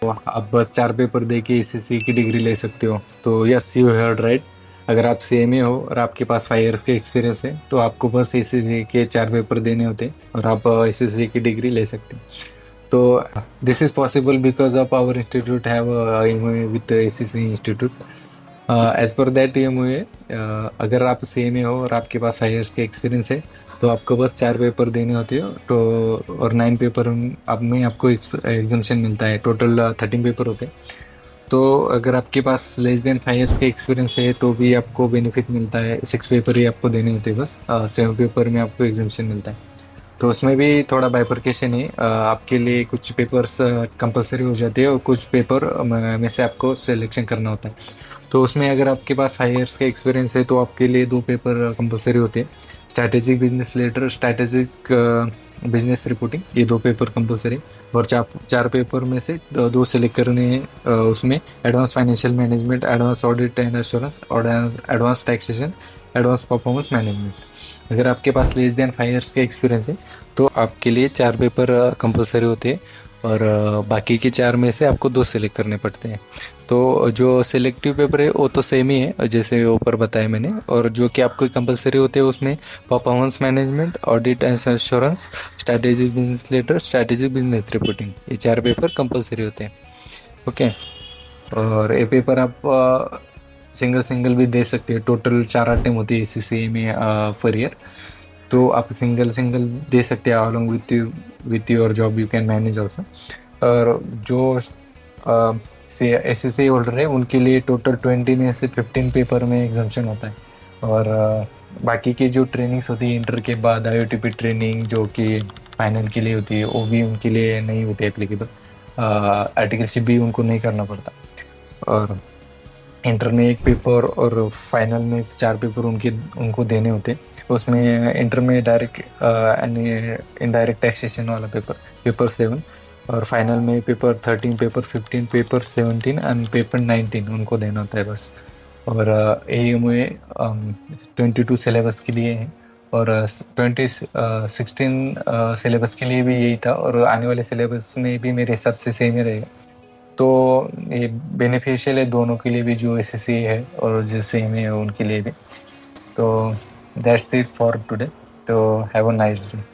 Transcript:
तो आप बस 4 पेपर दे के एसीसी की डिग्री ले सकते हो। तो यस, यू हर्ड राइट। अगर आप सीएमए हो और आपके पास 5 इयर्स का एक्सपीरियंस है तो आपको बस एसीसी के 4 पेपर देने होते हैं और आप एसीसी की डिग्री ले सकते हो। तो this is possible because of our institute have MOA with ACC institute. As per that MOA, अगर आप सीएमए हो और आपके पास 5 इयर्स का एक्सपीरियंस है तो आपको बस 4 पेपर देने होते हो। तो और 9 पेपर आप में आपको एग्जामेशन मिलता है। टोटल 13 पेपर होते हैं। तो अगर आपके पास लेस देन 5 इयर्स का एक्सपीरियंस है तो भी आपको बेनिफिट मिलता है। 6 पेपर ही आपको देने होते हैं बस। 7 पेपर में आपको एग्जामेशन मिलता है। तो उसमें भी थोड़ा बाइफरकेशन है। आपके लिए कुछ पेपर्स कंपलसरी हो जाते हैं और कुछ पेपर में से आपको सिलेक्शन करना होता है। तो उसमें अगर आपके पास 5 इयर्स का एक्सपीरियंस है तो आपके लिए 2 पेपर कंपलसरी होते हैं। Strategic business letter, strategic business reporting, ये 2 पेपर कंपलसरी। और 4 पेपर में से 2 सेलेक्ट करने हैं। उसमें advance financial management, advance audit and assurance, advance taxation, advance performance management. अगर आपके पास लेस देन 5 इयर्स का एक्सपीरियंस है तो आपके लिए 4 पेपर कंपलसरी होते हैं और बाकी के 4 में से आपको 2 सेलेक्ट करने पड़ते हैं। तो जो सिलेक्टिव पेपर है वो तो सेम ही है जैसे ऊपर बताया मैंने। और जो कि आपको कंपलसरी होते हैं उसमें performance management, audit and assurance, strategic business letter, strategic business reporting, ये 4 पेपर कंपलसरी होते हैं। ओके। और ये पेपर आप सिंगल सिंगल भी दे सकते हैं। टोटल 4 अटेम्प्ट होती है एसीसी में पर ईयर। तो आप सिंगल सिंगल दे सकते हैं along with your job, you can manage also. और जो से एसएससी होल्डर है उनके लिए टोटल 20 में से 15 पेपर में एग्जाम्शन होता है। और बाकी की जो ट्रेनिंग्स होती है इंटर के बाद, आईओटीपी ट्रेनिंग जो कि फाइनल के लिए होती है, वो भी उनके लिए नहीं होती एप्लीकेबल। आर्टिकलशिप भी उनको नहीं करना पड़ता। और इंटर में 1 पेपर और फाइनल में 4 पेपर उनको देने होते हैं। उसमें इंटर में डायरेक्ट इनडायरेक्ट टैक्सेशन वाला पेपर 7, और फाइनल में paper 13, paper 15, paper 17 and paper 19 उनको देना होता है बस। और AMOA 22 सिलेबस के लिए है और 2016 सिलेबस के लिए भी यही था। और आने वाले सिलेबस में भी मेरे हिसाब से सेम ही रहेगा। तो ये बेनिफिशियल है दोनों के लिए भी, जो एसएससी है और जो सेम है उनके लिए भी। तो दैट्स इट फॉर टुडे। तो हैव अ नाइस डे।